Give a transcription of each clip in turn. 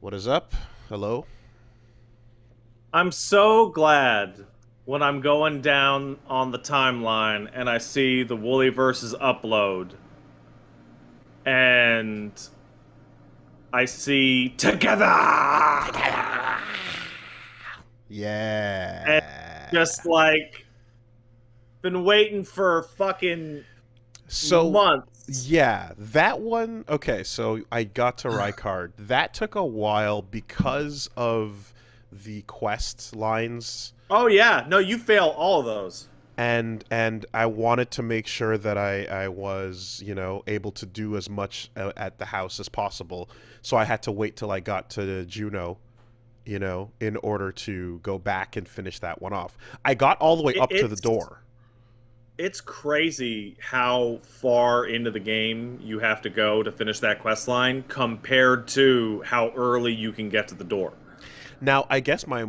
What is up? Hello? I'm so glad when I'm going down on the timeline and I see the WoolieVersus upload and I see together and just Yeah. like been waiting for fucking So, months. yeah, that one. Okay, so I got to Rykard. That took a while because of the quest lines, Oh yeah, no, you fail all of those. and I wanted to make sure that I was, able to do as much at the house as possible. So I had to wait till I got to Juneau, in order to go back and finish that one off. I got all the way It, up to the it's door. it's crazy how far into the game you have to go to finish that quest line compared to how early you can get to the door. Now, I guess my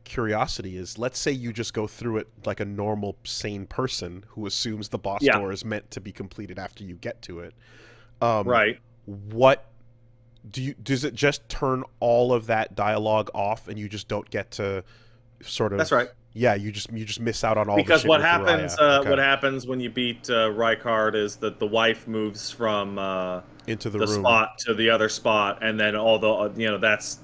curiosity is, let's say you just go through it like a normal sane person who assumes the boss Yeah, door is meant to be completed after you get to it. Um, right. what does it just turn all of that dialogue off and you just don't get to sort That's of, right. yeah, you just miss out on all the Because shit what with happens, Uriah. Okay. what happens when you beat Rykard is that the wife moves from Into the the room. spot to the other spot, and then all the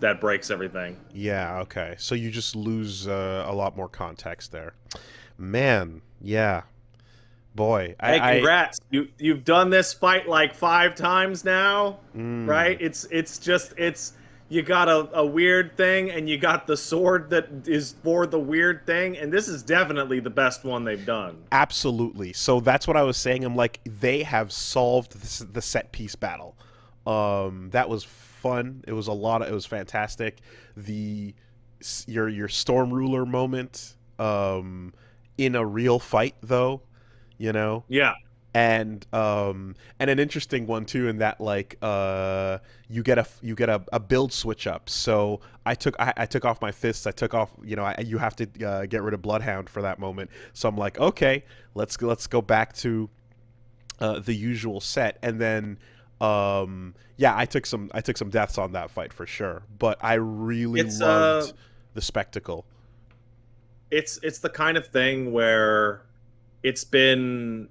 that breaks everything. Yeah, okay. So you just lose a lot more context there. Man, yeah. Boy, Hey, I congrats! You've done this fight like 5 times now, right? mm, It's you got a weird thing, and you got the sword that is for the weird thing, and this is definitely the best one they've done. absolutely. So that's what I was saying. I'm like, they have solved the set piece battle. That was fun. It was a lot of. It was fantastic. The your storm ruler moment. In a real fight though, you know, Yeah, and an interesting one too, in that like you get a build switch up. So I took off my fists. I took off, you have to get rid of Bloodhound for that moment. So I'm like, okay, let's go back to the usual set. And then yeah, I took some deaths on that fight for sure, but I really it's loved the spectacle. it's the kind of thing where it's been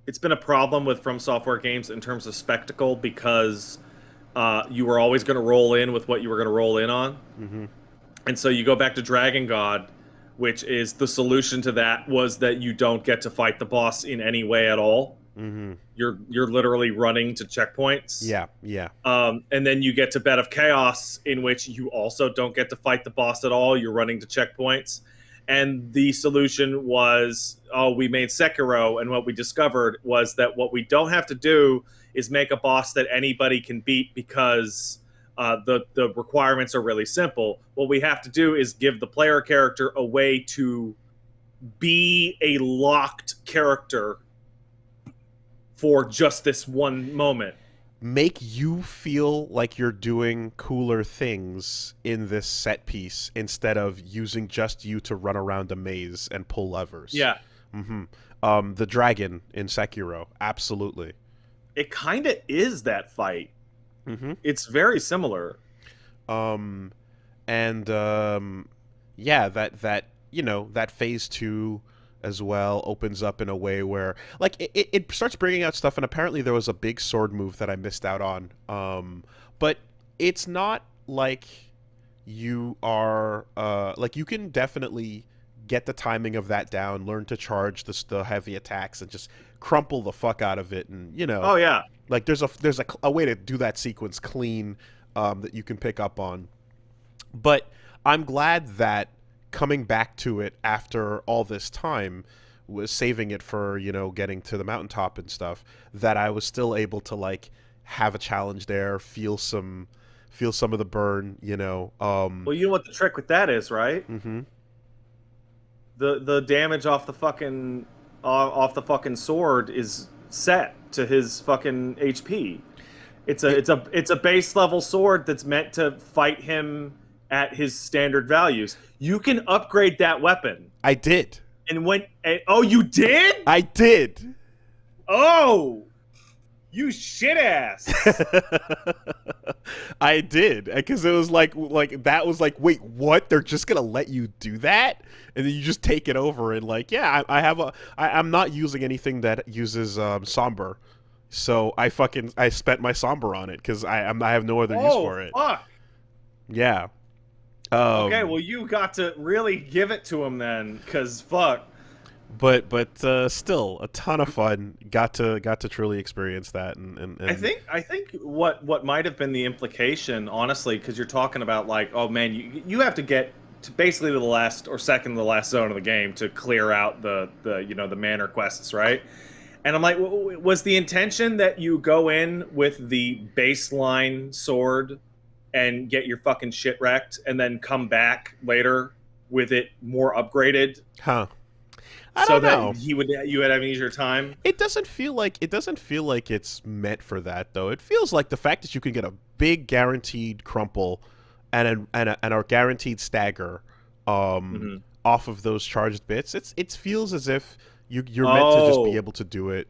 it's been a problem with From Software games in terms of spectacle because you were always going to roll in with what you were going to roll in on, Hmm. and so you go back to Dragon God, which is the solution to that was that you don't get to fight the boss in any way at all. Hmm. You're literally running to checkpoints. Yeah, yeah. And then you get to Bed of Chaos, in which you also don't get to fight the boss at all. You're running to checkpoints. And the solution was, oh, we made Sekiro, and what we discovered was that what we don't have to do is make a boss that anybody can beat because the requirements are really simple. What we have to do is give the player character a way to be a locked character for just this one moment. Make you feel like you're doing cooler things in this set piece instead of using just you to run around a maze and pull levers. Yeah, Hmm. The dragon in Sekiro, absolutely. it kind of is that fight. Hmm. It's very similar. Um, and yeah, that phase two as well opens up in a way where, like, it starts bringing out stuff. And apparently there was a big sword move that I missed out on. But it's not like you are like, you can definitely get the timing of that down, learn to charge the heavy attacks, and just crumple the fuck out of it. And Oh yeah, like, there's a way to do that sequence clean, that you can pick up on. But I'm glad that coming back to it after all this time, was saving it for, getting to the mountaintop and stuff, that I was still able to, like, have a challenge there, feel some of the burn, well, you know what the trick with that is, right? mhm. The damage off the fucking sword is set to his fucking HP. It It's a base level sword that's meant to fight him at his standard values. You can upgrade that weapon. I did. Oh, you did? I did. Oh, You shit ass. I did because it was like that was like, wait, what? They're just gonna let you do that, and then you just take it over and like, yeah, I have I'm not using anything that uses somber, so I spent my somber on it because I have no other use Oh for it. fuck. Yeah. Okay, Um, well you got to really give it to him then, cause fuck. but still a ton of fun. Got to truly experience that and I think what might have been the implication, honestly, because you're talking about like, oh man, you have to get to basically to the last or second to the last zone of the game to clear out the manor quests, right? And I'm like, was the intention that you go in with the baseline sword and get your fucking shit wrecked, and then come back later with it more upgraded, huh. I so don't that know. you would have an easier time? It doesn't feel like it's meant for that though. It feels like the fact that you can get a big guaranteed crumple and a guaranteed stagger Mm-hmm. off of those charged bits. It feels as if you're meant to just be Oh, able to do it.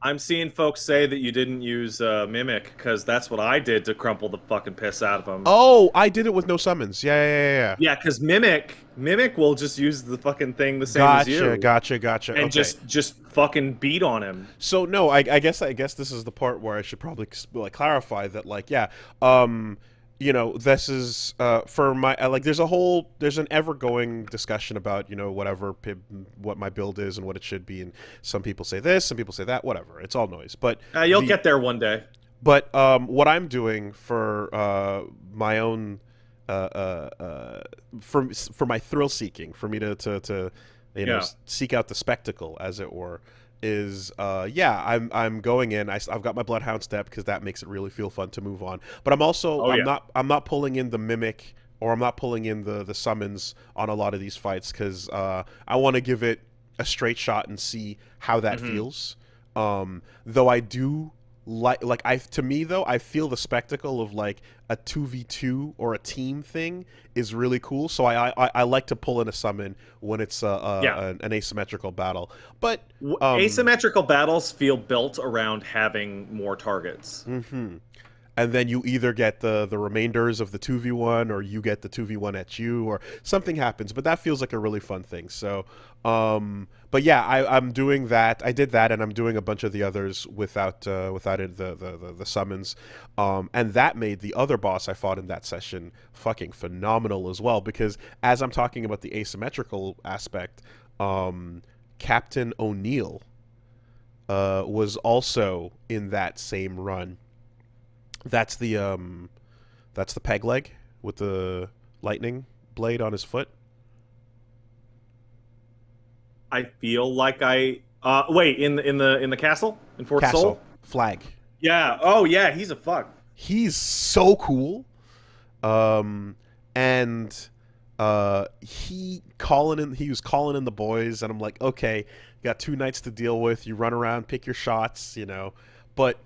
I'm seeing folks say that you didn't use Mimic, because that's what I did to crumple the fucking piss out of them. Oh, I did it with no summons. Yeah, yeah, yeah, yeah. Yeah, because Mimic will just use the fucking thing the same as Gotcha, you, gotcha, gotcha. and Okay. just fucking beat on him. So no, I guess this is the part where I should probably like clarify that like yeah, um, this is for my like there's an ever going discussion about what my build is and what it should be, and some people say this, some people say that, whatever. It's all noise, but You'll the get there one day. but what I'm doing for my own for my thrill seeking, for me to Yeah. seek out the spectacle, as it were, is yeah, I'm going in. I've got my Bloodhound step because that makes it really feel fun to move on. But Oh yeah. I'm not pulling in the mimic, or I'm not pulling in the summons on a lot of these fights because I want to give it a straight shot and see how that Hmm. feels. Though I do like I to me though I feel the spectacle of like a 2v2 or a team thing is really cool, so I like to pull in a summon when it's Yeah. an asymmetrical battle, but um Asymmetrical battles feel built around having more targets. mhm. And then you either get the remainders of the 2v1, or you get the 2v1 at you, or something happens, but that feels like a really fun thing. So but yeah, I'm doing that. I did that, and I'm doing a bunch of the others without it, the summons, and that made the other boss I fought in that session fucking phenomenal as well, because as I'm talking about the asymmetrical aspect, Captain O'Neill was also in that same run. That's the peg leg with the lightning blade on his foot. I feel like I wait in the castle in Fort Castle Soul. flag. Yeah. Oh yeah, he's a fuck. He's so cool. Um and he was calling in the boys, and I'm like, okay, you got two knights to deal with. You run around, pick your shots. But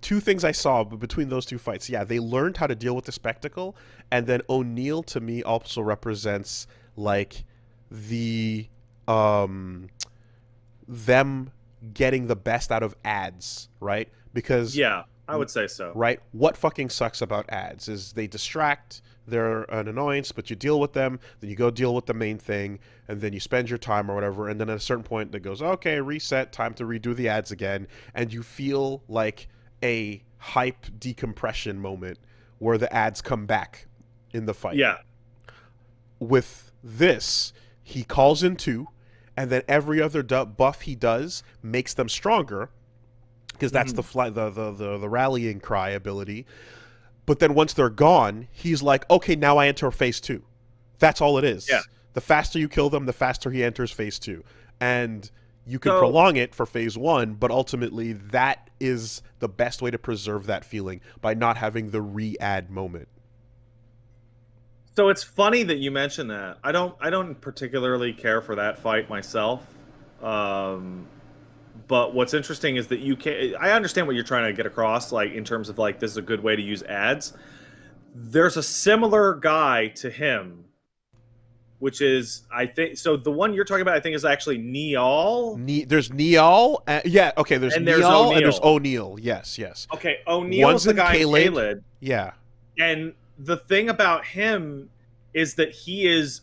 two things I saw between those two fights. Yeah, they learned how to deal with the spectacle, and then O'Neill to me also represents like the um them getting the best out of ads, right? Because Yeah, I would say so. right, what fucking sucks about ads is they distract, they're an annoyance, but you deal with them, then you go deal with the main thing, and then you spend your time or whatever, and then at a certain point it goes, okay, reset, time to redo the ads again, and you feel like a hype decompression moment where the ads come back in the fight. Yeah. With this, he calls in two, and then every other buff he does makes them stronger, because that's Hmm. the rallying cry ability. But then once they're gone, he's like, okay, now I enter phase two. That's all it Yeah. is. The faster you kill them, the faster he enters phase two. And you can So prolong it for phase one, but ultimately that is the best way to preserve that feeling, by not having the re-add moment. so it's funny that you mentioned that. I don't particularly care for that fight myself. Um, but what's interesting is that you can. I understand what you're trying to get across, like in terms of like this is a good way to use ads. There's a similar guy to him which is I think so. The one you're talking about, I think, is actually Neal, There's Neal. Yeah, okay. There's and there's Neal and there's O'Neal. O'Neal. Yes, yes. Okay, O'Neal is One's the in guy in Caelid. Caelid, Yeah. and the thing about him is that he is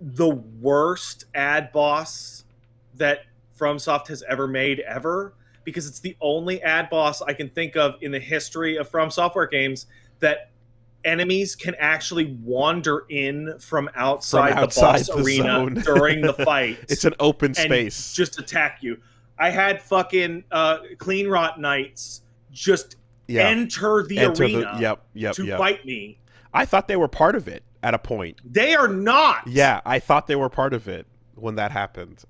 the worst ad boss that FromSoft has ever made ever, because it's the only ad boss I can think of in the history of From Software games that enemies can actually wander in from outside the boss the arena zone. during the fight. It's an open and space. just attack you. I had fucking Clean Rot Knights just enter the arena to fight me. I thought they were part of it at a point. They are not. Yeah, I thought they were part of it when that happened.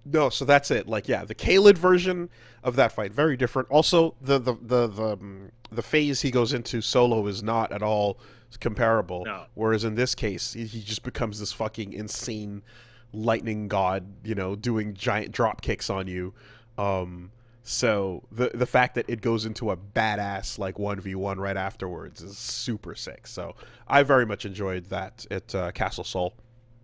No, so that's it. Like, yeah, the Caelid version of that fight, very different. Also, the phase he goes into solo is not at all comparable. No. Whereas in this case, he just becomes this fucking insane lightning god, you know, doing giant drop kicks on you. So the fact that it goes into a badass like 1v1 right afterwards is super sick. So I very much enjoyed that at Castle Sol.